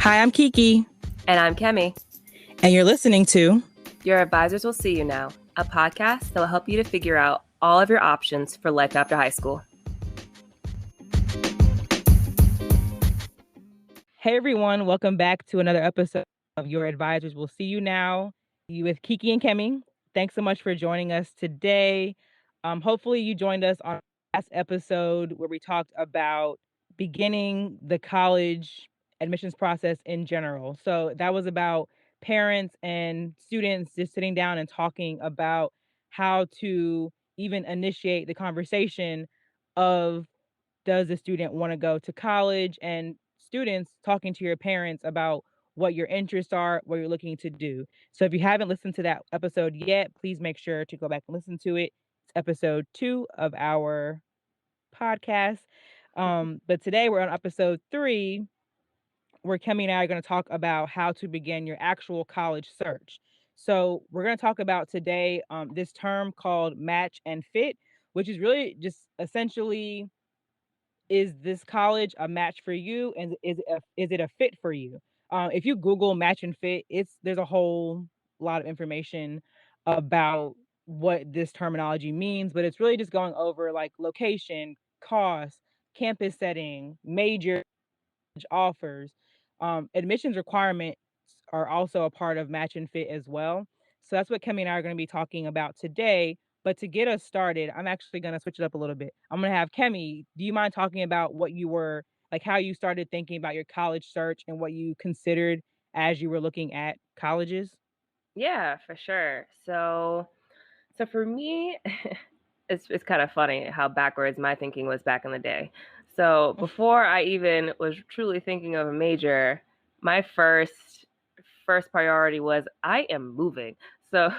Hi, I'm Kiki. And I'm Kemi. And you're listening to Your Advisors Will See You Now, a podcast that will help you to figure out all of your options for life after high school. Hey, everyone. Welcome back to another episode of Your Advisors Will See You Now. You with Kiki and Kemi. Thanks so much for joining us today. Hopefully you joined us on the last episode where we talked about beginning the college admissions process in general. So that was about parents and students just sitting down and talking about how to even initiate the conversation of, does the student want to go to college, and students talking to your parents about what your interests are, what you're looking to do. So if you haven't listened to that episode yet, please make sure to go back and listen to it. It's episode 2 of our podcast. But today we're on episode 3, where Kemi and I are going to talk about how to begin your actual college search. So we're going to talk about today this term called match and fit, which is really just essentially, is this college a match for you, and is it a fit for you? If you Google match and fit, there's a whole lot of information about what this terminology means, but it's really just going over like location, cost, campus setting, major offers. Admissions requirements are also a part of match and fit as well. So that's what Kemi and I are going to be talking about today. But to get us started, I'm actually going to switch it up a little bit. I'm going to have Kemi, do you mind talking about what you were, like how you started thinking about your college search and what you considered as you were looking at colleges? Yeah, for sure. So for me, it's kind of funny how backwards my thinking was back in the day. So before I even was truly thinking of a major, my first priority was I am moving. So,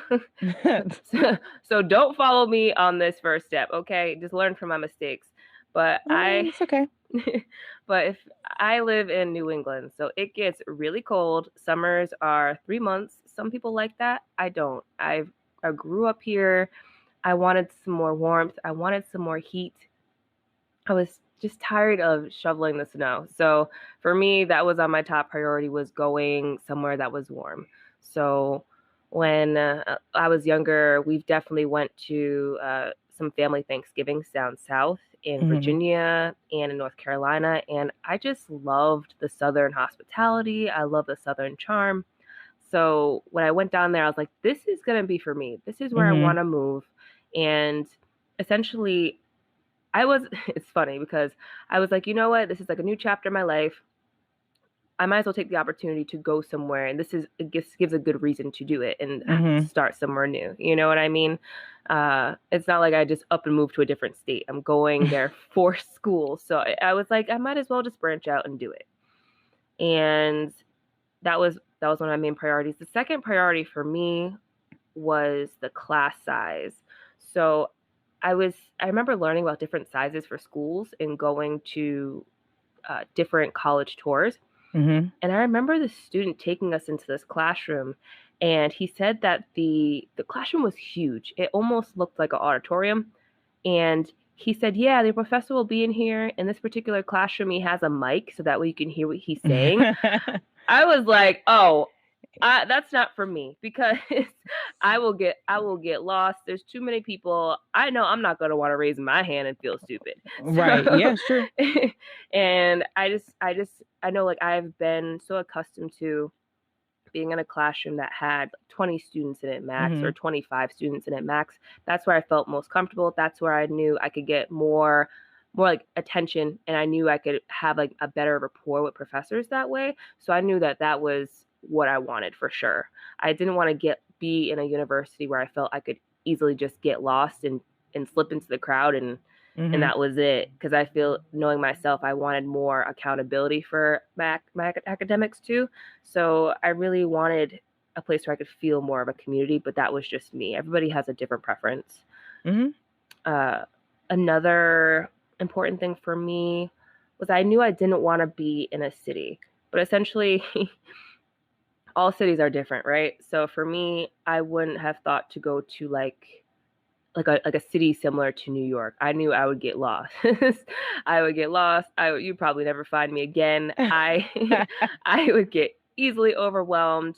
so don't follow me on this first step, okay? Just learn from my mistakes. But It's okay. but if I live in New England, so it gets really cold. Summers are 3 months. Some people like that. I don't. I grew up here. I wanted some more warmth. I wanted some more heat. I was just tired of shoveling the snow. So for me, that was on my top priority, was going somewhere that was warm. So when I was younger, we definitely went to some family Thanksgivings down south in Virginia and in North Carolina. And I just loved the Southern hospitality. I love the Southern charm. So when I went down there, I was like, this is going to be for me. This is where I want to move. And essentially, it's funny because I was like, you know what? This is like a new chapter in my life. I might as well take the opportunity to go somewhere. And it gives a good reason to do it and start somewhere new. You know what I mean? It's not like I just up and move to a different state. I'm going there for school. So I was like, I might as well just branch out and do it. And that was one of my main priorities. The second priority for me was the class size. So I remember learning about different sizes for schools and going to different college tours. And I remember the student taking us into this classroom, and he said that the classroom was huge. It almost looked like an auditorium. And he said, yeah, the professor will be in here. In this particular classroom, he has a mic so that way you can hear what he's saying. I was like, oh, that's not for me, because I will get lost. There's too many people. I know I'm not going to want to raise my hand and feel stupid. Right. Yeah, sure. And I know, like, I've been so accustomed to being in a classroom that had 20 students in it max, or 25 students in it max. That's where I felt most comfortable. That's where I knew I could get more like attention, and I knew I could have like a better rapport with professors that way. So I knew that was what I wanted for sure. I didn't want to be in a university where I felt I could easily just get lost and slip into the crowd and that was it. Because I feel, knowing myself, I wanted more accountability for my academics too. So I really wanted a place where I could feel more of a community, but that was just me. Everybody has a different preference. Another important thing for me was I knew I didn't want to be in a city, but essentially all cities are different, right? So for me, I wouldn't have thought to go to like like a city similar to New York. I knew I would get lost. I would get lost. You'd probably never find me again. I would get easily overwhelmed.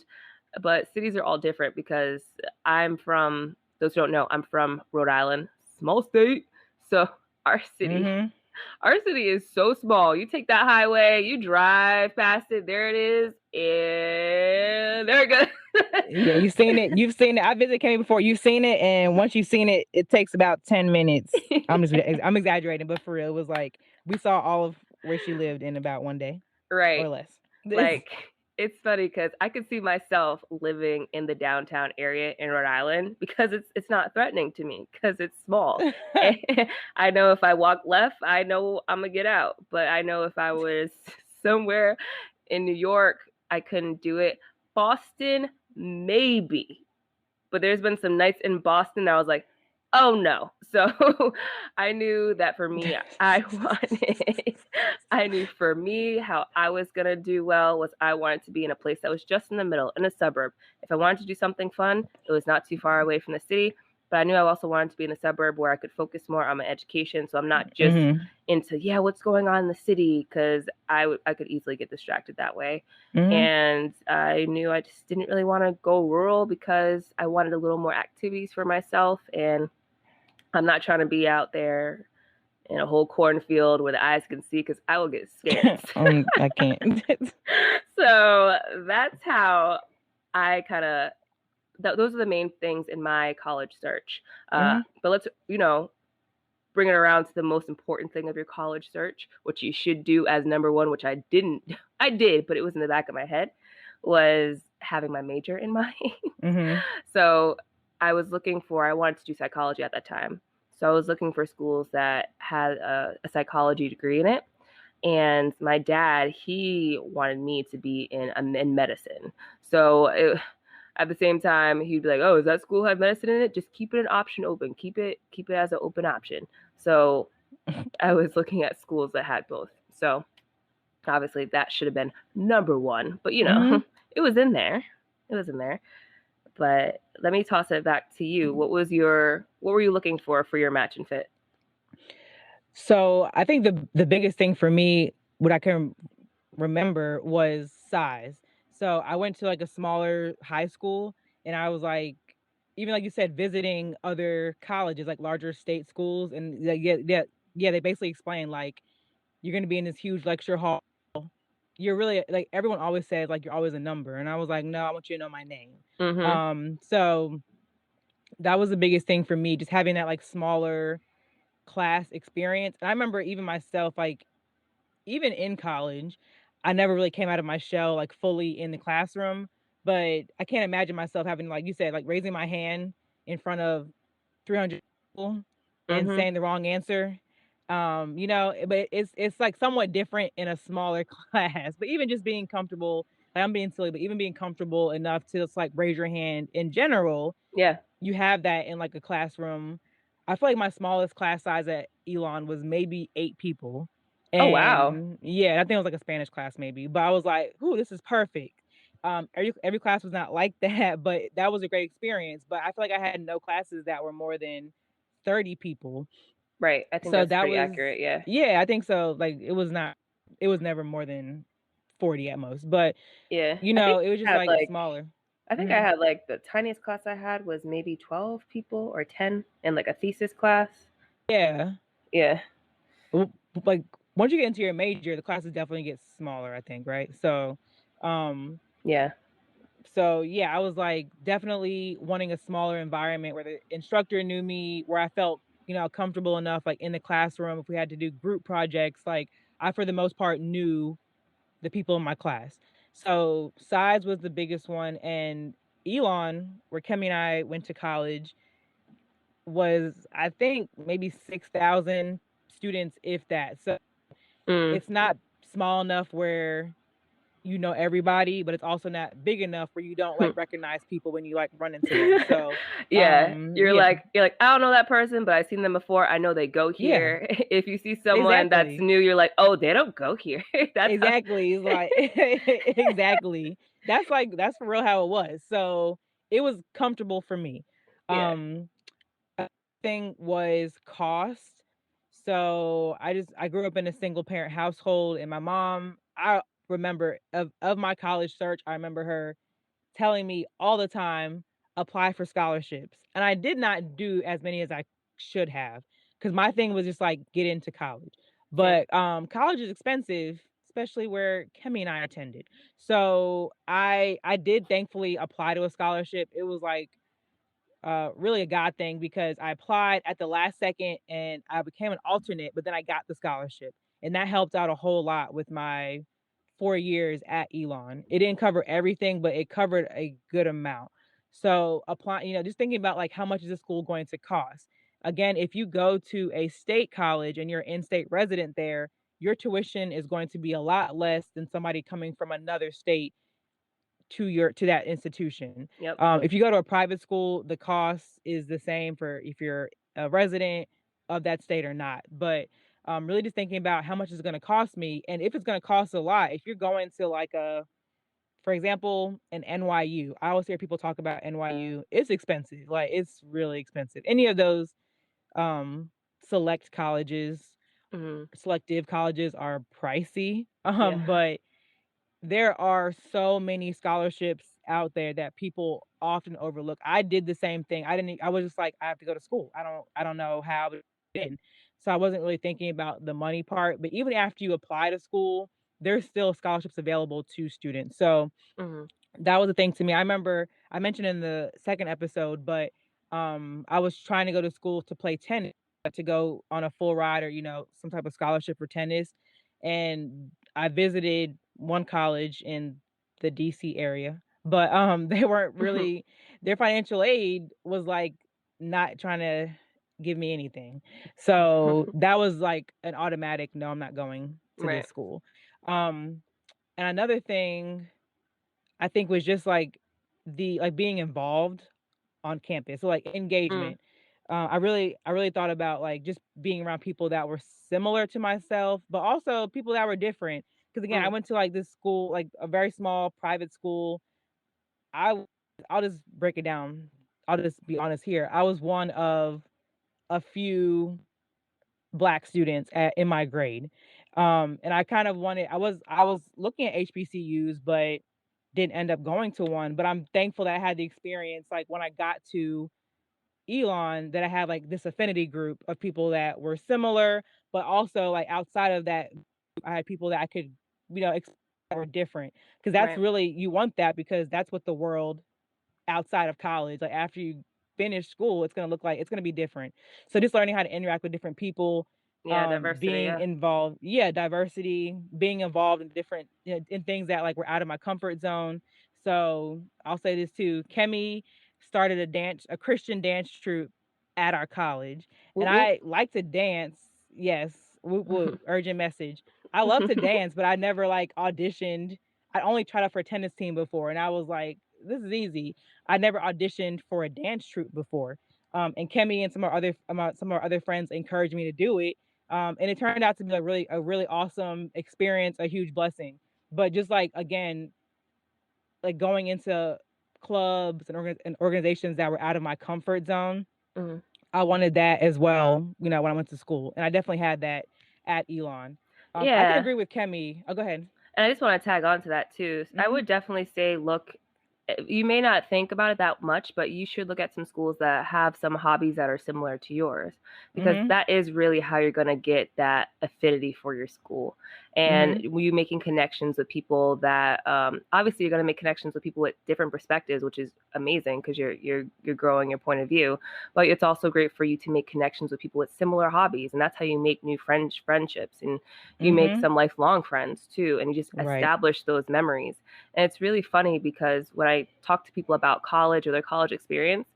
But cities are all different because I'm from, those who don't know, I'm from Rhode Island, small state. So our city Mhm. our city is so small. You take that highway, you drive past it, there it is, and there it goes. Yeah, you've seen it. You've seen it. I visited Kenny before. You've seen it, and once you've seen it, it takes about 10 minutes. I'm exaggerating, but for real, it was like we saw all of where she lived in about one day or Right. less. Like, it's funny because I could see myself living in the downtown area in Rhode Island because it's not threatening to me because it's small. And I know if I walk left, I know I'm gonna get out. But I know if I was somewhere in New York, I couldn't do it. Boston, maybe. But there's been some nights in Boston that I was like, oh no. So I knew that for me, I knew for me how I was going to do well was I wanted to be in a place that was just in the middle, in a suburb. If I wanted to do something fun, it was not too far away from the city. But I knew I also wanted to be in a suburb where I could focus more on my education. So I'm not just Mhm. into, yeah, what's going on in the city, because I could easily get distracted that way. Mhm. And I knew I just didn't really want to go rural because I wanted a little more activities for myself. And I'm not trying to be out there in a whole cornfield where the eyes can see because I will get scared. I can't. So that's how I kind of, those are the main things in my college search. Mhm. But let's, bring it around to the most important thing of your college search, which you should do as number one, which I didn't. I did, but it was in the back of my head, was having my major in mind. Mhm. So I wanted to do psychology at that time. So I was looking for schools that had a psychology degree in it. And my dad, he wanted me to be in medicine. So at the same time, he'd be like, "Oh, does that school have medicine in it? Just keep it an option open. Keep it as an open option." So I was looking at schools that had both. So obviously that should have been number one, but Mhm. it was in there. It was in there. But let me toss it back to you. What were you looking for your match and fit? So I think the biggest thing for me, what I can remember, was size. So I went to like a smaller high school, and I was like, even like you said, visiting other colleges, like larger state schools, and yeah, they basically explain like you're gonna be in this huge lecture hall. You're really like everyone always says like you're always a number, and I was like, no, I want you to know my name. Mhm. So that was the biggest thing for me, just having that like smaller class experience. And I remember even myself, like even in college, I never really came out of my shell like fully in the classroom. But I can't imagine myself having, like you said, like raising my hand in front of 300 people and Mhm. saying the wrong answer. But it's like somewhat different in a smaller class. But even just being comfortable, like I'm being silly, but even being comfortable enough to just like raise your hand in general, Yeah. you have that in like a classroom. I feel like my smallest class size at Elon was maybe 8 people. Oh wow. And yeah, I think it was like a Spanish class maybe. But I was like, "Ooh, this is perfect." Every class was not like that, but that was a great experience. But I feel like I had no classes that were more than 30 people. Right. I think So that's that pretty was, accurate. Yeah. yeah, I think so. Like it was never more than 40 at most. But Yeah. I think it was just I had like like smaller. I think I Mhm. had like the tiniest class I had was maybe 12 people or 10 in like a thesis class. Yeah. Yeah. W like, once you get into your major, the classes definitely get smaller, I think, right? Um, Yeah. yeah, I was, like, definitely wanting a smaller environment where the instructor knew me, where I felt, comfortable enough, like, in the classroom. If we had to do group projects, like, I, for the most part, knew the people in my class. So, size was the biggest one, and Elon, where Kemi and I went to college, was, I think, maybe 6,000 students, if that. So Mm. it's not small enough where you know everybody, but it's also not big enough where you don't, like, recognize people when you, like, run into them. So, Yeah, yeah. you're like, I don't know that person, but I've seen them before. I know they go Yeah, here. If you see someone that's exactly. new, you're like, oh, they don't go here. That's how. Exactly, it's like exactly. That's for real how it was. So, it was comfortable for me. Yeah. Um, thing was cost. So I grew up in a single parent household, and my mom, I remember of my college search, I remember her telling me all the time, apply for scholarships. And I did not do as many as I should have because my thing was just like get into college. Same. But college is expensive, especially where Kemi and I attended. So I did thankfully apply to a scholarship. It was like really a God thing because I applied at the last second and I became an alternate, but then I got the scholarship. And that helped out a whole lot with my 4 years at Elon. It didn't cover everything, but it covered a good amount. So apply, just thinking about like how much is a school going to cost? Again, if you go to a state college and you're an in-state resident there, your tuition is going to be a lot less than somebody coming from another state to that institution. Yep. If you go to a private school, the cost is the same for if you're a resident of that state or not. But really just thinking about how much it's going to cost me, and if it's going to cost a lot, if you're going to like for example, an NYU, I always hear people talk about NYU. It's expensive, like it's really expensive. Any of those um, select colleges, Hmm. selective colleges are pricey, Yeah. but there are so many scholarships out there that people often overlook. I did the same thing. I was just like, I have to go to school. I don't know how, but I did. So I wasn't really thinking about the money part. But even after you apply to school, there's still scholarships available to students. So Hmm. that was a thing to me. I remember I mentioned in the second episode, but I was trying to go to school to play tennis, to go on a full ride or some type of scholarship for tennis, and I visited one college in the DC area, but they weren't really, their financial aid was like not trying to give me anything. So that was like an automatic no, I'm not going to Right. this school. Um and another thing I think was just like being involved on campus. So like Mm. engagement. I really thought about like just being around people that were similar to myself, but also people that were different. Because again, I Mm. went to like this school, like a very small private school. I w- I'll just break it down. I'll just be honest here. I was one of a few black students in my grade. And I kind of wanted I was looking at HBCUs, but didn't end up going to one. But I'm thankful that I had the experience like when I got to Elon, that I had like this affinity group of people that were similar, but also like outside of that, I had people that I could, that were different. Because that's Right. really, you want that because that's what the world outside of college, like after you finish school, it's gonna look like it's gonna be different. So just learning how to interact with different people, Yeah. Diversity. being Yeah. involved, yeah, diversity, being involved in different in things that like were out of my comfort zone. So I'll say this too. Kemi started a Christian dance troupe at our college. And Whoop whoop. I like to dance. Yes, whoop whoop, urgent message. I love to dance, but I never like auditioned. I only tried out for a tennis team before, and I was like, this is easy. I never auditioned for a dance troupe before. And Kemi and some of our other friends encouraged me to do it. And it turned out to be a really awesome experience, a huge blessing. But just like again, like going into clubs and organizations that were out of my comfort zone, Mhm. I wanted that as well. When I went to school, and I definitely had that at Elon. I can Yeah. agree with Kemi. Oh, go ahead. And I just want to tag on to that too. I Hmm. would definitely say, look, you may not think about it that much, but you should look at some schools that have some hobbies that are similar to yours, because Hmm. that is really how you're going to get that affinity for your school. And Hmm. you making connections with people that obviously you're going to make connections with people with different perspectives, which is amazing because you're growing your point of view. But it's also great for you to make connections with people with similar hobbies, and that's how you make new friendships, and you make Hmm. some lifelong friends too, and you just Right. establish those memories. And it's really funny because when I talk to people about college or their college experience,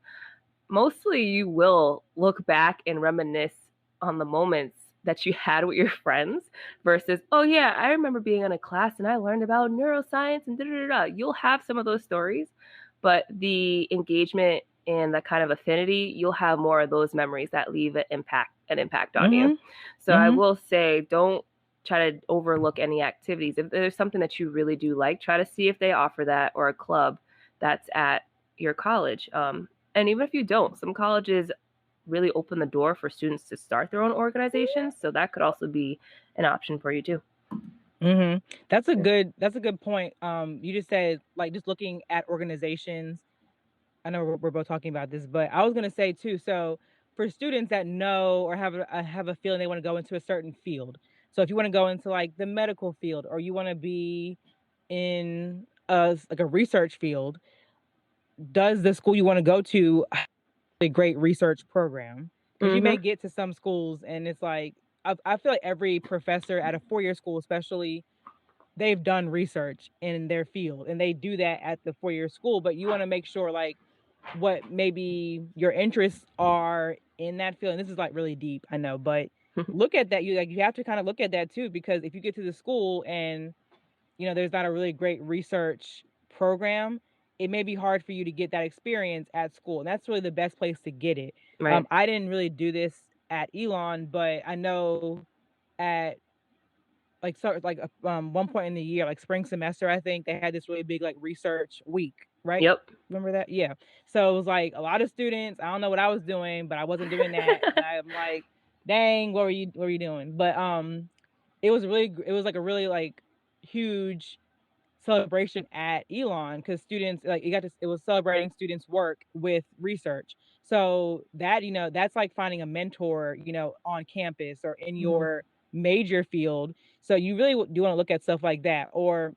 mostly you will look back and reminisce on the moments that you had with your friends versus, oh yeah, I remember being in a class and I learned about neuroscience and da da da. Da. You'll have some of those stories, but the engagement and the kind of affinity, you'll have more of those memories that leave an impact on you. Hmm. So I Hmm. will say, don't try to overlook any activities. If there's something that you really do like, try to see if they offer that or a club that's at your college. And even if you don't, some colleges really open the door for students to start their own organizations. So that could also be an option for you too. Mhm. Yeah. That's a good point. You just said, like, just looking at organizations. I know we're both talking about this, but I was gonna say too, so for students that know or have a feeling they wanna go into a certain field. So if you wanna go into, like, the medical field, or you wanna be in like, a research field, does the school you wanna go to have a great research program? Because you Hmm. may get to some schools and it's like I feel like every professor at a four-year school especially, they've done research in their field, and they do that at the four-year school, but you wanna make sure, like, what maybe your interests are in that field, and this is, like, really deep, I know, but look at that, you have to kinda look at that too, because if you get to the school and, there's not a really great research program, it may be hard for you to get that experience at school, and that's really the best place to get it. Right. I didn't really do this at Elon, but I know at one point in the year, like spring semester, I think they had this really big like research week, right? Yep. Remember that? Yeah. So it was like a lot of students. I don't know what I was doing, but I wasn't doing that. And I'm like, dang, what were you doing? But it was like a really like huge celebration at Elon because students like it was celebrating students' work with research. So that, that's like finding a mentor, on campus or in Mhm. your major field. So you really do want to look at stuff like that. Or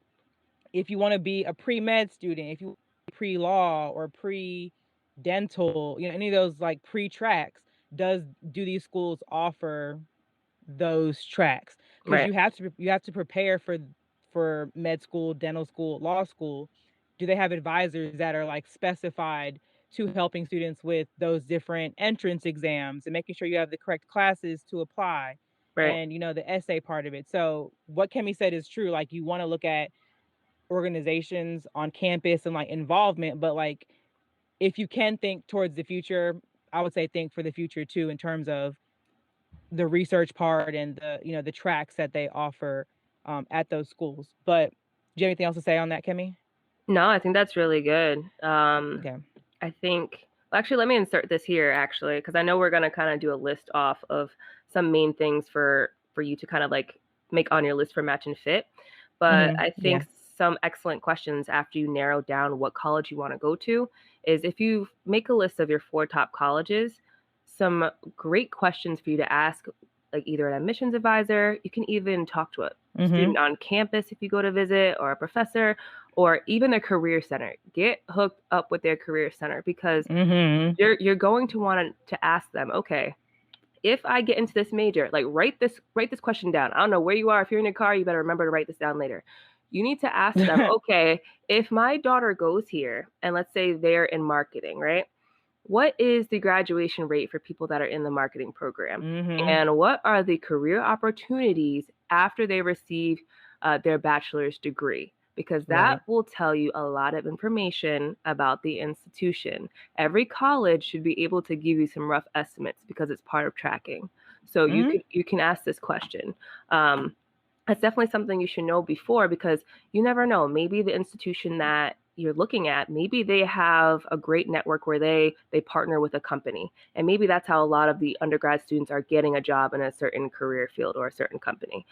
if you want to be a pre-med student, if you pre-law or pre-dental, any of those like pre-tracks, do these schools offer those tracks? Because Right. you have to prepare for med school, dental school, law school. Do they have advisors that are like specified to helping students with those different entrance exams and making sure you have the correct classes to apply, Right. and the essay part of it? So what Kemi said is true. Like, you want to look at organizations on campus and like involvement, but like, if you can think towards the future, I would say think for the future too, in terms of the research part and the tracks that they offer, at those schools. But do you have anything else to say on that, Kimmy? No, I think that's really good. Okay. I think, well, actually, let me insert this here, actually, because I know we're gonna kind of do a list off of some main things for you to kind of like make on your list for match and fit. But Mhm. I Yeah. think some excellent questions after you narrow down what college you want to go to is if you make a list of your four top colleges, some great questions for you to ask, like either an admissions advisor, you can even talk to a Mhm. student on campus if you go to visit, or a professor, or even a career center. Get hooked up with their career center because Mhm. you're going to want to ask them, okay, if I get into this major, like write this question down. I don't know where you are. If you're in your car, you better remember to write this down later. You need to ask them, okay, if my daughter goes here and let's say they're in marketing, right? What is the graduation rate for people that are in the marketing program? Mhm. And what are the career opportunities after they receive their bachelor's degree? Because that Right. will tell you a lot of information about the institution. Every college should be able to give you some rough estimates because it's part of tracking. So Mhm. you can ask this question. That's definitely something you should know before because you never know. Maybe the institution that you're looking at, maybe they have a great network where they partner with a company. And maybe that's how a lot of the undergrad students are getting a job in a certain career field or a certain company.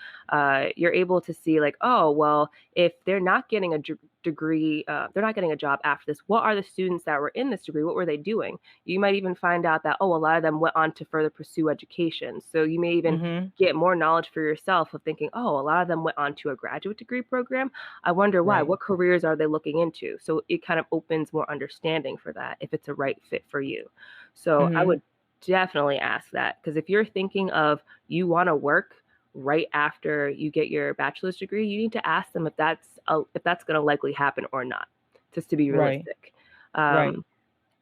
You're able to see like, oh, well, if they're not getting a degree, they're not getting a job after this. What are the students that were in this degree? What were they doing? You might even find out that, oh, a lot of them went on to further pursue education. So you may even Mhm. get more knowledge for yourself of thinking, oh, a lot of them went on to a graduate degree program. I wonder why. Right. What careers are they looking into? So it kind of opens more understanding for that if it's a right fit for you. So I Mhm. would definitely ask that because if you're thinking of you want to work right after you get your bachelor's degree, you need to ask them if that's going to likely happen or not, just to be Right. realistic. Right. So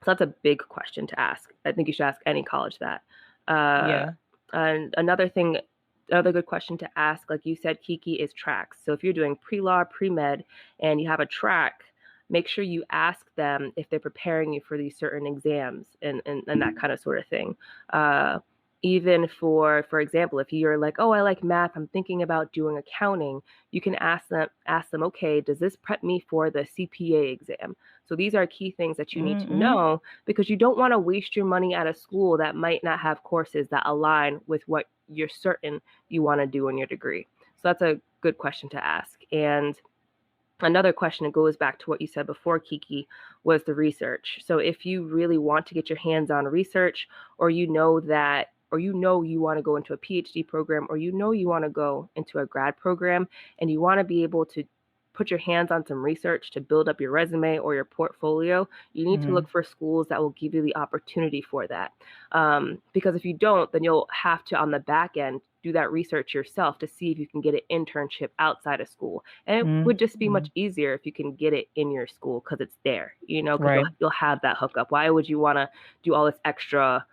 that's a big question to ask. I think you should ask any college that. Uh, Yeah. and another good question to ask, like you said, Kiki, is tracks. So if you're doing pre-law, pre-med, and you have a track, make sure you ask them if they're preparing you for these certain exams and that kind of sort of thing. Uh, Even for example, if you're like, oh, I like math, I'm thinking about doing accounting, you can ask them, okay, does this prep me for the CPA exam? So these are key things that you need to Mm-hmm. know, because you don't want to waste your money at a school that might not have courses that align with what you're certain you want to do in your degree. So that's a good question to ask. And another question, it goes back to what you said before, Kiki, was the research. So if you really want to get your hands on research, or you want to go into a PhD program, or you want to go into a grad program, and you want to be able to put your hands on some research to build up your resume or your portfolio, you need to Mm-hmm. look for schools that will give you the opportunity for that. Because if you don't, then you'll have to, on the back end, do that research yourself to see if you can get an internship outside of school. And it would just be Mm-hmm. much easier if you can get it in your school, because it's there, because you'll Right. you'll have that hookup. Why would you want to do all this extra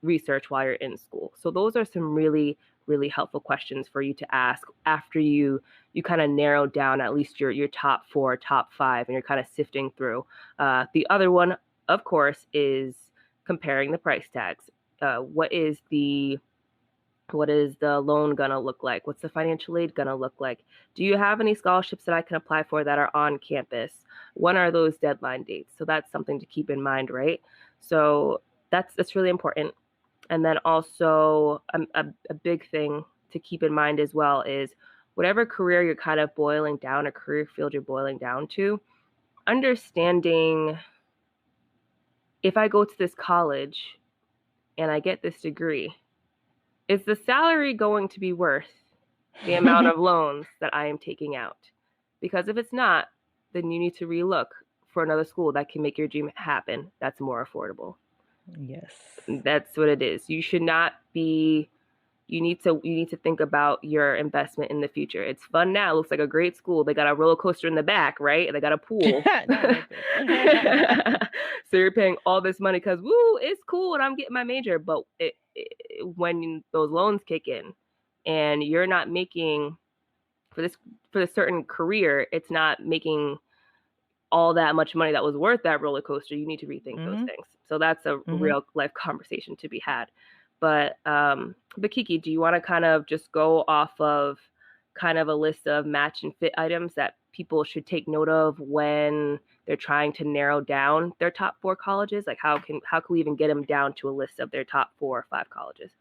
research while you're in school? So those are some really, really helpful questions for you to ask after you kind of narrow down at least your top four, top five, and you're kind of sifting through. The other one, of course, is comparing the price tags. What is the loan gonna look like? What's the financial aid gonna look like? Do you have any scholarships that I can apply for that are on campus? When are those deadline dates? So that's something to keep in mind, right? So that's really important. And then also a big thing to keep in mind as well is whatever career you're kind of boiling down, a career field you're boiling down to, understanding, if I go to this college and I get this degree, is the salary going to be worth the amount of loans that I am taking out? Because if it's not, then you need to relook for another school that can make your dream happen, that's more affordable. Yes. That's what it is. You need to think about your investment in the future. It's fun now. It looks like a great school. They got a roller coaster in the back, right? And they got a pool. Not So like this. you're paying all this money because, woo, it's cool and I'm getting my major. But when those loans kick in and you're not making for this certain career, it's not making all that much money that was worth that roller coaster, you need to rethink those Mm-hmm. things. So that's a Mm-hmm. real life conversation to be had. But Kiki, do you want to kind of just go off of kind of a list of match and fit items that people should take note of when they're trying to narrow down their top four colleges? Like how can we even get them down to a list of their top 4 or 5 colleges?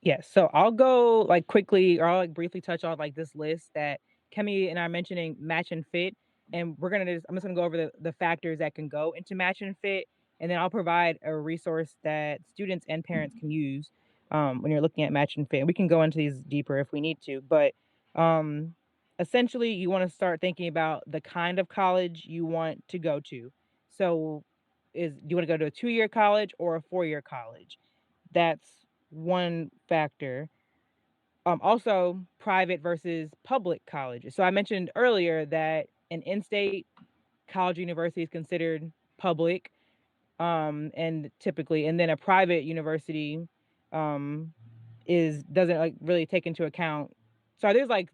Yes. So I'll go like quickly or I'll like briefly touch on like this list that Kemi and I are mentioning match and fit. And I'm just gonna go over the factors that can go into match and fit. And then I'll provide a resource that students and parents can use when you're looking at match and fit. And we can go into these deeper if we need to. But um, essentially, you want to start thinking about the kind of college you want to go to. So, do you want to go to a 2-year college or a 4-year college? That's one factor. Also private versus public colleges. So I mentioned earlier that an in-state college or university is considered public, and typically, and then a private university, um, is doesn't like really take into account. So there's like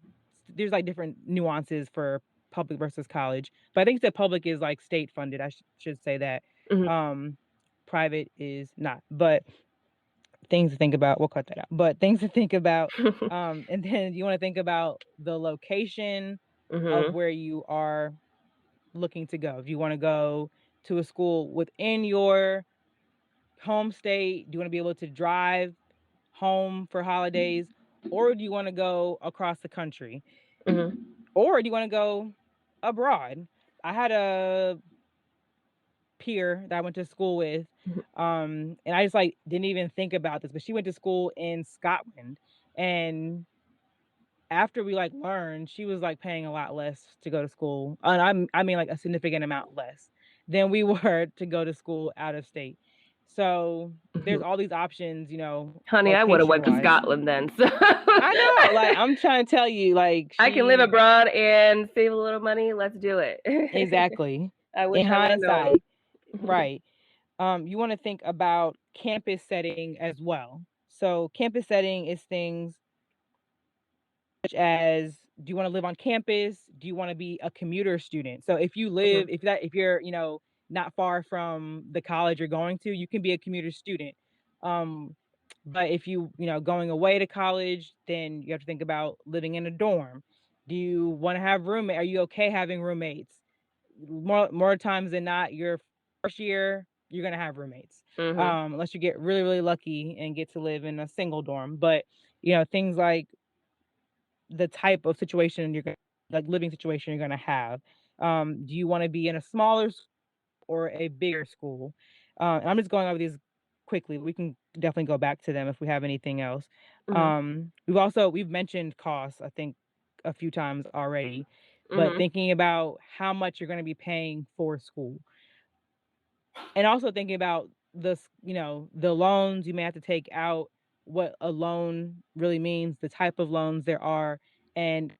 different nuances for public versus college, but I think the public is like state funded. I should say that. Mm-hmm. Um, Private is not, but things to think about. We'll cut that out. But things to think about. And then you want to think about the location of Mm-hmm. where you are looking to go. If you want to go to a school within your home state, do you want to be able to drive home for holidays? Or do you want to go across the country? Mm-hmm. Or do you want to go abroad? I had a peer that I went to school with. And I just like didn't even think about this, but she went to school in Scotland. And after we like learned, she was like paying a lot less to go to school. And I mean like a significant amount less than we were to go to school out of state. So there's Mm-hmm. all these options, Honey, I would have location went to wise. Scotland then. So I know, like I'm trying to tell you, like I can live she abroad and save a little money. Let's do it. exactly I wish in I would have known. hindsight, right. You want to think about campus setting as well. So campus setting is things such as, do you want to live on campus? Do you want to be a commuter student? So Mhm. if you're, not far from the college you're going to, you can be a commuter student. Um, But if going away to college, then you have to think about living in a dorm. Do you wanna have roommate Are you okay having roommates? More times than not, your first year, you're gonna have roommates, Mhm. unless you get really, really lucky and get to live in a single dorm. But, things like the type of situation living situation you're gonna have. Do you wanna be in a smaller or a bigger school? And I'm just going over these quickly. We can definitely go back to them if we have anything else. Mhm. We've mentioned costs, I think, a few times already, but Mhm. thinking about how much you're going to be paying for school, and also thinking about the loans you may have to take out, what a loan really means, the type of loans there are, and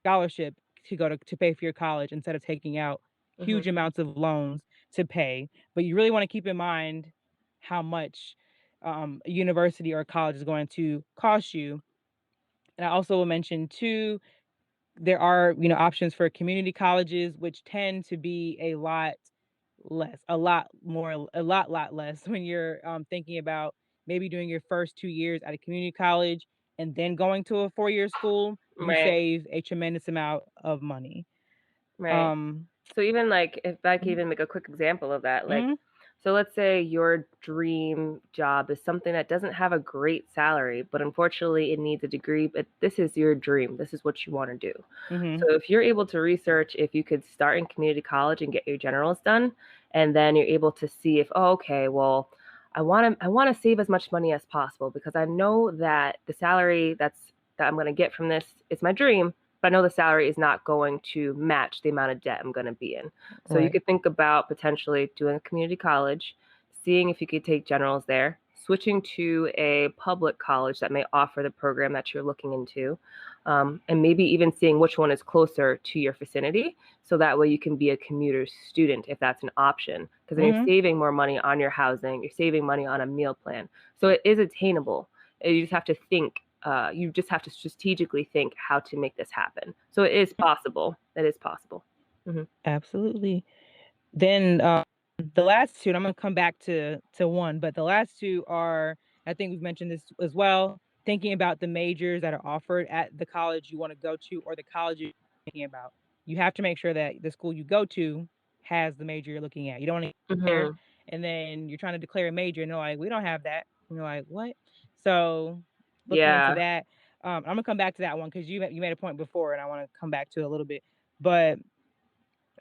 scholarship to pay for your college instead of taking out Mhm. huge amounts of loans to pay. But you really want to keep in mind how much a university or a college is going to cost you. And I also will mention too, there are options for community colleges, which tend to be a lot less when you're thinking about maybe doing your first 2 years at a community college and then going to a 4-year school. You Right. save a tremendous amount of money. Right. Um, So even like if I could mhm, even make a quick example of that, like mhm, so let's say your dream job is something that doesn't have a great salary, but unfortunately it needs a degree, but this is your dream. This is what you want to do. mhm, So if you're able to research if you could start in community college and get your generals done, and then you're able to see if, oh, okay, well, I want to save as much money as possible because I know that the salary that I'm going to get from this is my dream, but I know the salary is not going to match the amount of debt I'm going to be in. So you right. could think about potentially doing a community college, seeing if you could take generals there, switching to a public college that may offer the program that you're looking into, and maybe even seeing which one is closer to your vicinity. So that way you can be a commuter student if that's an option. Because then you're Mhm, saving more money on your housing, you're saving money on a meal plan. So it is attainable. You just have to think. You just have to strategically think how to make this happen. So it is possible. It is possible. Hmm. absolutely. Then, the last 2, and I'm gonna come back to 1, but the last 2 are, I think we've mentioned this as well, thinking about the majors that are offered at the college you wanna go to or the college you're thinking about. You have to make sure that the school you go to has the major you're looking at. You don't wanna get there, Hmm. and then you're trying to declare a major, and they're like, "We don't have that." And you're like, "What?" So, looking into Yeah. that, I'm gonna come back to that one because you made a point before, and I wanna come back to it a little bit. But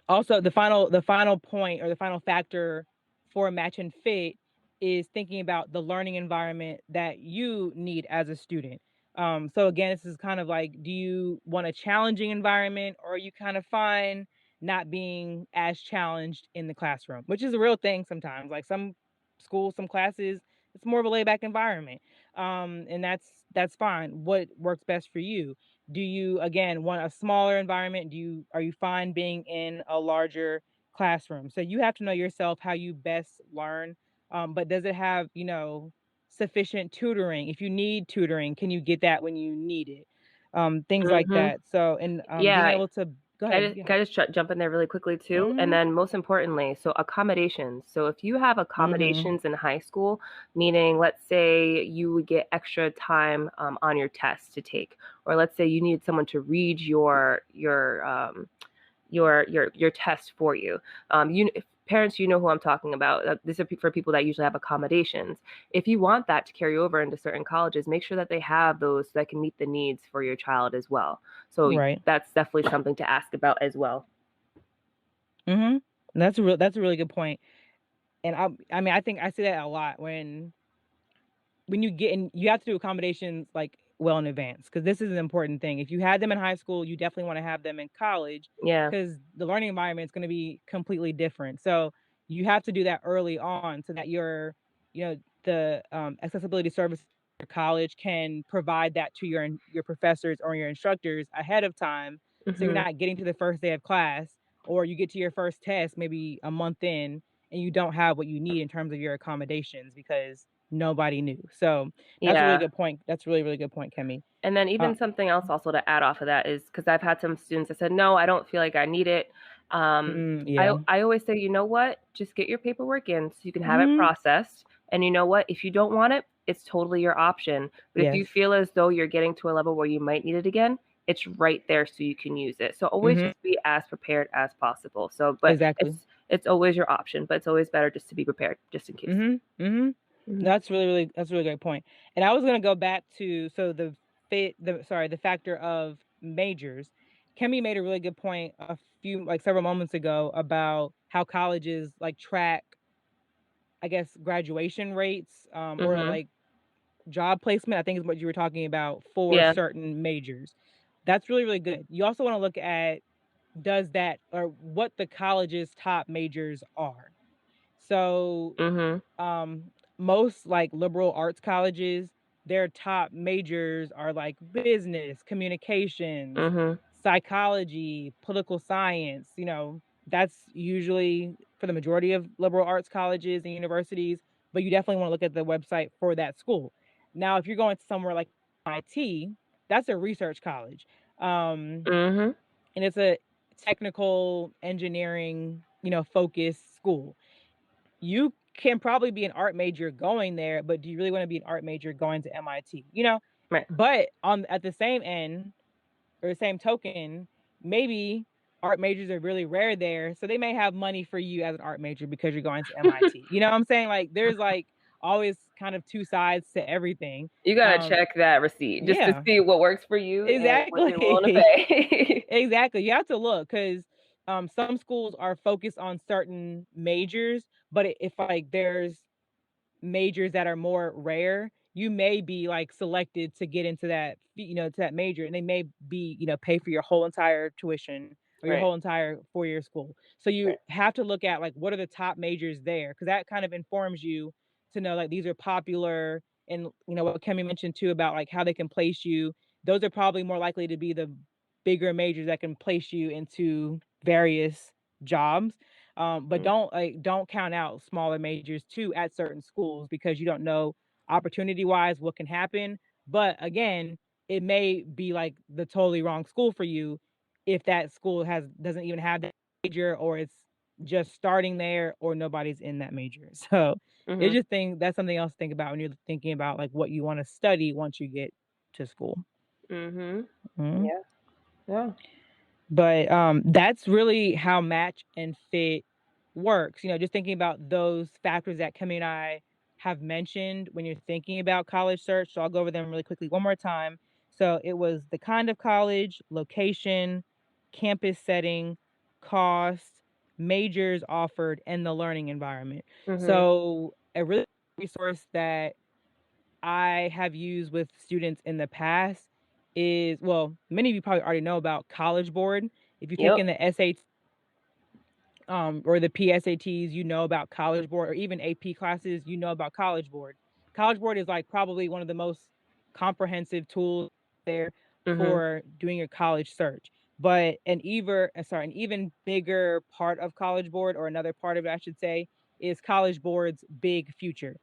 also, the final point or the final factor for match and fit is thinking about the learning environment that you need as a student. So again, this is kind of like, do you want a challenging environment, or are you kind of fine not being as challenged in the classroom, which is a real thing sometimes. Like some schools, some classes, it's more of a laid back environment. And that's fine. What works best for you? Do you again want a smaller environment? Are you fine being in a larger classroom? So you have to know yourself how you best learn. But does it have, sufficient tutoring? If you need tutoring, can you get that when you need it? Things like Hmm. that. So, and being Yeah. able to go Can I ahead. just, Yeah. can I just jump in there really quickly too? And Mhm. then most importantly, so accommodations. So if you have Mhm. accommodations in high school, meaning let's say you would get extra time on your test to take, or let's say you need someone to read your test for you. If parents, you know who I'm talking about. This is for people that usually have accommodations. If you want that to carry over into certain colleges, make sure that they have those that can meet the needs for your child as well. So Right. that's definitely something to ask about as well. Mhm. That's a really good point. And I mean, I think I see that a lot when you get in, you have to do accommodations like well in advance because this is an important thing. If you had them in high school, you definitely want to have them in college Yeah. because the learning environment is going to be completely different. So you have to do that early on so that the accessibility service at your college can provide that to your professors or your instructors ahead of time. So you're Hmm. not getting to the first day of class, or you get to your first test maybe a month in and you don't have what you need in terms of your accommodations because nobody knew. So, that's a really Yeah. good point. That's a really, really good point, Kemi. And then Uh even something else also to add off of that is because I've had some students that said, no, I don't feel like I need it. yeah. I always say, you know what? Just get your paperwork in so you can have it Mhm. processed. And you know what? If you don't want it, it's totally your option. But if you Yes. feel as though you're getting to a level where you might need it again, it's right there so you can use it. So always Mhm. just be as prepared as possible. So, but Exactly. it's always your option, but it's always better just to be prepared just in case. Mhm. Mhm. Mhm. That's a really great point. And I was gonna go back to so the factor of majors. Kemi made a really good point several moments ago about how colleges like track, I guess, graduation rates, or Mhm. like job placement, I think is what you were talking about for Yeah. certain majors. That's really, really good. You also want to look at does that or what the college's top majors are. So Mhm. most like liberal arts colleges, their top majors are like business, communications, Mhm. psychology, political science. That's usually for the majority of liberal arts colleges and universities, but you definitely want to look at the website for that school. Now, if you're going to somewhere like MIT, that's a research college. Um, Mhm. and it's a technical engineering, focused school. You can probably be an art major going there, but do you really want to be an art major going to MIT? Right. But on at the same end or the same token, maybe art majors are really rare there, so they may have money for you as an art major because you're going to MIT. You know what I'm saying? Like there's like always kind of two sides to everything. You gotta Um, check that receipt just to yeah, see what works for you and what you're willing to exactly. pay. Exactly. You have to look because some schools are focused on certain majors, but if like there's majors that are more rare, you may be like selected to get into to that major, and they may be, pay for your whole entire tuition or your Right. whole entire 4 year school. So you Right. have to look at like what are the top majors there because that kind of informs you to know like these are popular and what Kemi mentioned too about like how they can place you. Those are probably more likely to be the bigger majors that can place you into various jobs. But Mhm. don't count out smaller majors too at certain schools because you don't know opportunity wise what can happen. But again, it may be like the totally wrong school for you if that school doesn't even have that major or it's just starting there or nobody's in that major. So Mhm. that's something else to think about when you're thinking about like what you want to study once you get to school. Mhm. Mhm. Yeah. Yeah. But, that's really how match and fit works, just thinking about those factors that Kemi and I have mentioned when you're thinking about college search, so I'll go over them really quickly one more time. So it was the kind of college, location, campus setting, cost, majors offered, and the learning environment. Mhm. So a really resource that I have used with students in the past is well, many of you probably already know about College Board. If you've Yep. taken the SAT or the PSATs, you know about College Board, or even AP classes, you know about College Board. College Board is like probably one of the most comprehensive tools there Mhm. for doing your college search. But an even bigger part of College Board, or another part of it, I should say, is College Board's Big Future.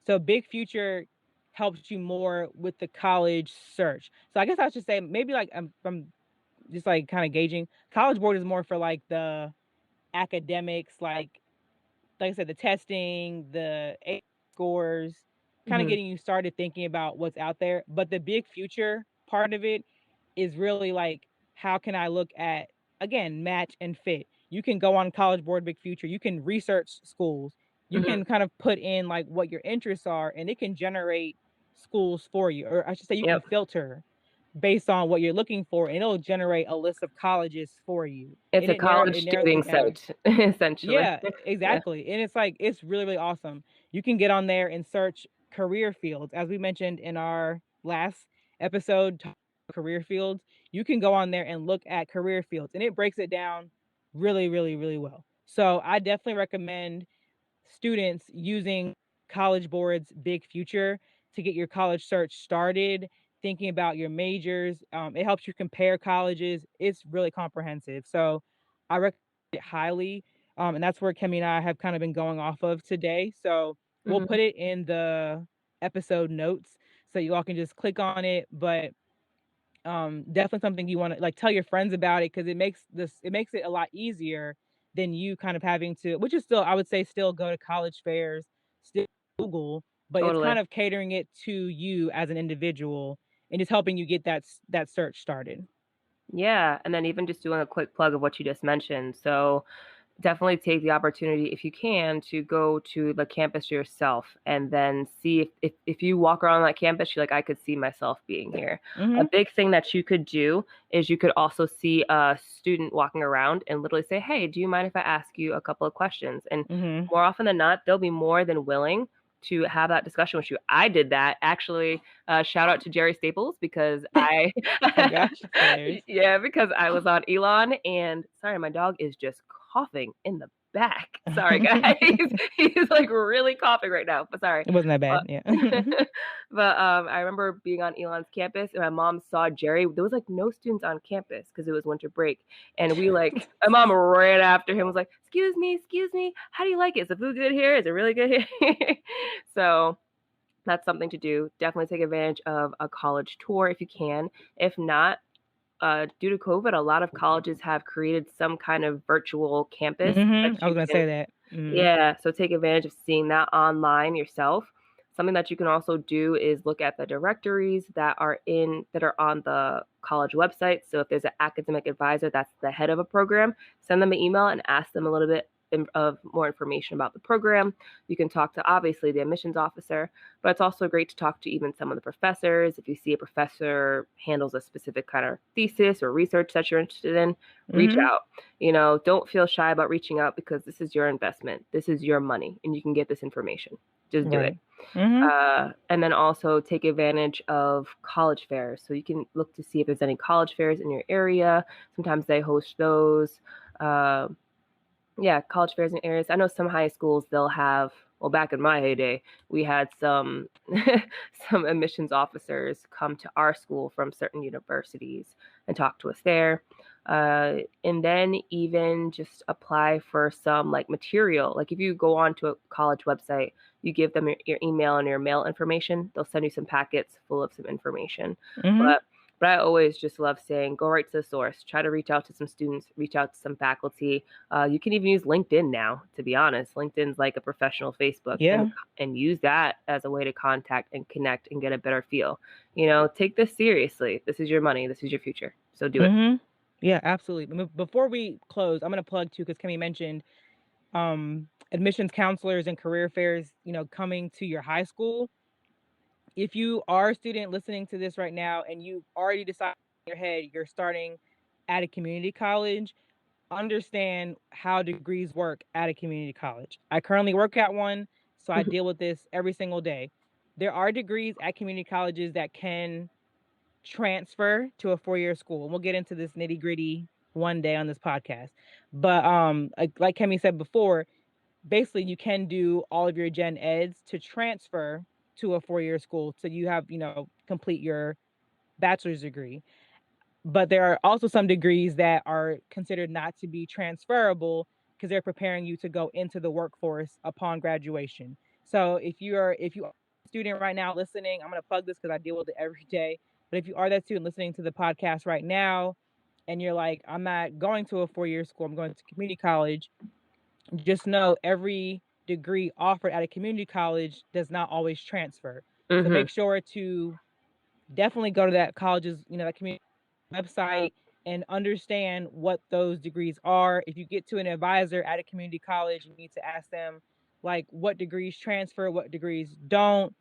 So Big Future helps you more with the college search. So I guess I should say maybe like I'm just like kind of gauging. College Board is more for like the academics, like I said, the testing, the A scores, kind of Mhm. getting you started thinking about what's out there. But the big future part of it is really like, how can I look at, again, match and fit? You can go on College Board Big Future, you can research schools, you Mhm. can kind of put in like what your interests are, and it can generate schools for you. Or I should say, you can Yep. filter based on what you're looking for, and it'll generate a list of colleges for you. It's And a college it narrows dating it down. site, essentially. Yeah, Yeah. exactly, and it's really, really awesome. You can get on there and search career fields, as we mentioned in our last episode, career fields. You can go on there and look at career fields, and it breaks it down really, really, really well. So I definitely recommend students using College Board's Big Future to get your college search started, thinking about your majors. It helps you compare colleges. It's really comprehensive. So I recommend it highly. And that's where Kemi and I have kind of been going off of today. So we'll Mhm. put it in the episode notes so you all can just click on it. But definitely something you want to like tell your friends about it because it makes it a lot easier than you kind of having to, which is still, I would say, still go to college fairs, still Google, but it's Totally. kind of catering it to you as an individual and just helping you get that search started. Yeah, and then even just doing a quick plug of what you just mentioned. So definitely take the opportunity if you can to go to the campus yourself and then see if you walk around that campus, you're like, I could see myself being here. A Mhm. big thing that you could do is you could also see a student walking around and literally say, hey, do you mind if I ask you a couple of questions? And Mhm. more often than not, they'll be more than willing to have that discussion with you. I did that actually. Shout out to Jerry Staples because I Oh my gosh, that's hilarious. yeah, because I was on Elon and sorry, my dog is just coughing in the back. Sorry, guys. He's like really coughing right now, but sorry. It wasn't that But bad, yeah. I remember being on Elon's campus and my mom saw Jerry. There was like no students on campus because it was winter break. And we like my mom ran after him, was like, excuse me, how do you like it? Is the food good here? Is it really good here? So that's something to do. Definitely take advantage of a college tour if you can. If not, due to COVID, a lot of colleges have created some kind of virtual campus that Mhm, I was you gonna can, say that. Mhm. yeah, so take advantage of seeing that online yourself. Something that you can also do is look at the directories that are on the college website. So if there's an academic advisor that's the head of a program, send them an email and ask them a little bit of more information about the program. You can talk to obviously the admissions officer, but it's also great to talk to even some of the professors. If you see a professor handles a specific kind of thesis or research that you're interested in, reach Mhm. out. Don't feel shy about reaching out because this is your investment. This is your money, and you can get this information. Just do it. Right. Mhm. And then also take advantage of college fairs. So you can look to see if there's any college fairs in your area. Sometimes they host those. Uh, yeah, college fairs in areas. I know some high schools they'll have. Well, back in my heyday, we had some some admissions officers come to our school from certain universities and talk to us there. And then even just apply for some like material. Like if you go onto a college website, you give them your email and your mail information. They'll send you some packets full of some information. Mhm. But but I always just love saying, go right to the source. Try to reach out to some students, reach out to some faculty. You can even use LinkedIn now, to be honest. LinkedIn's like a professional Facebook, Yeah. and use that as a way to contact and connect and get a better feel. Take this seriously. This is your money. This is your future. So do it. Mhm. Yeah, absolutely. Before we close, I'm gonna plug too, because Kemi mentioned admissions counselors and career fairs, coming to your high school. If you are a student listening to this right now and you've already decided in your head you're starting at a community college, understand how degrees work at a community college. I currently work at one, so I deal with this every single day. There are degrees at community colleges that can transfer to a four-year school. And we'll get into this nitty-gritty one day on this podcast. But like Kemi said before, basically you can do all of your gen eds to transfer to a four-year school so you have, complete your bachelor's degree. But there are also some degrees that are considered not to be transferable because they're preparing you to go into the workforce upon graduation. So if you are a student right now listening, I'm going to plug this because I deal with it every day. But if you are that student listening to the podcast right now and you're like, I'm not going to a four-year school, I'm going to community college, just know every degree offered at a community college does not always transfer. So Hmm. make sure to definitely go to that college's, that community website and understand what those degrees are. If you get to an advisor at a community college, you need to ask them like what degrees transfer, what degrees don't.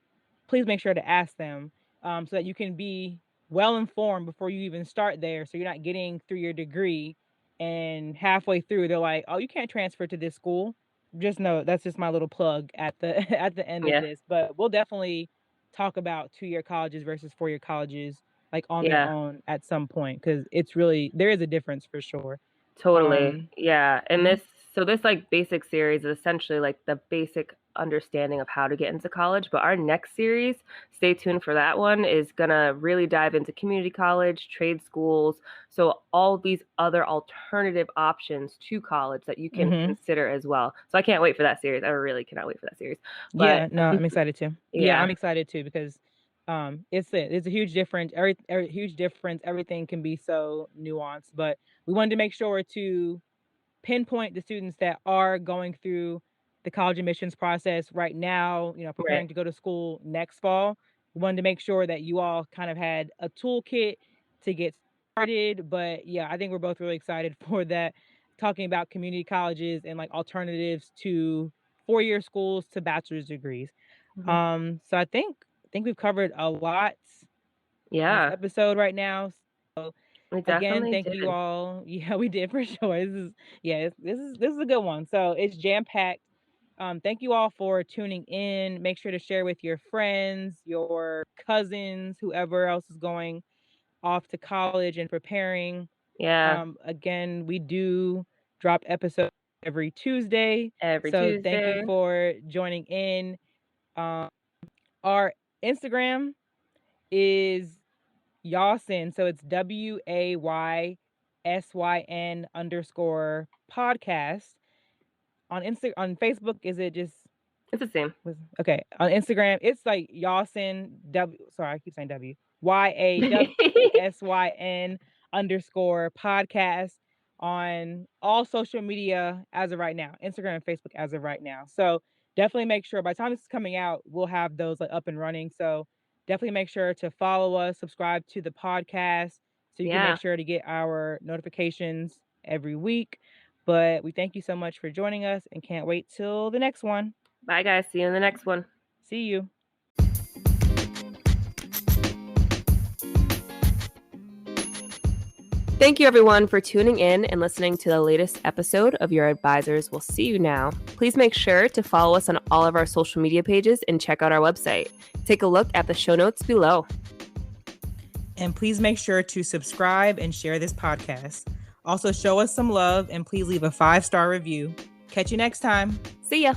Please make sure to ask them so that you can be well informed before you even start there. So you're not getting through your degree and halfway through they're like, "Oh, you can't transfer to this school." Just know that's just my little plug at the at the end of Yeah. this. But we'll definitely talk about 2-year colleges versus 4-year colleges like on their Yeah. own at some point because it's really there is a difference for sure. Totally. Um, Yeah. And mhm, this like basic series is essentially like the basic understanding of how to get into college. But our next series, stay tuned for that one, is gonna really dive into community college, trade schools. So all these other alternative options to college that you can mhm. consider as well. So I can't wait for that series. I really cannot wait for that series. But Yeah, no, I'm excited too. Yeah, yeah. I'm excited too because it's a huge difference. Huge difference. Everything can be so nuanced, but we wanted to make sure to pinpoint the students that are going through the college admissions process right now, preparing Right. to go to school next fall. We wanted to make sure that you all kind of had a toolkit to get started. But yeah, I think we're both really excited for that, talking about community colleges and like alternatives to 4-year schools to bachelor's degrees. Mhm. So I think we've covered a lot in this Yeah, episode right now. So we again, definitely thank you did. all. Yeah, we did for sure. This is a good one. So it's jam packed. Thank you all for tuning in. Make sure to share with your friends, your cousins, whoever else is going off to college and preparing. Yeah, Again, we do drop episodes every Tuesday. every So thank you Tuesday. for joining in. Um, our Instagram is Yawson. So it's WAYSYN_podcast. On Facebook, is it just It's the same. okay? On Instagram, it's like Yawson W. Sorry, I keep saying W. YAWSYN_podcast on all social media as of right now, Instagram and Facebook as of right now. So definitely make sure by the time this is coming out, we'll have those like up and running. So definitely make sure to follow us, subscribe to the podcast so you can make Yeah. sure to get our notifications every week. But we thank you so much for joining us and can't wait till the next one. Bye, guys. See you in the next one. See you. Thank you, everyone, for tuning in and listening to the latest episode of Your Advisors Will See You Now. Please make sure to follow us on all of our social media pages and check out our website. Take a look at the show notes below. And please make sure to subscribe and share this podcast. Also, show us some love and please leave a 5-star review. Catch you next time. See ya.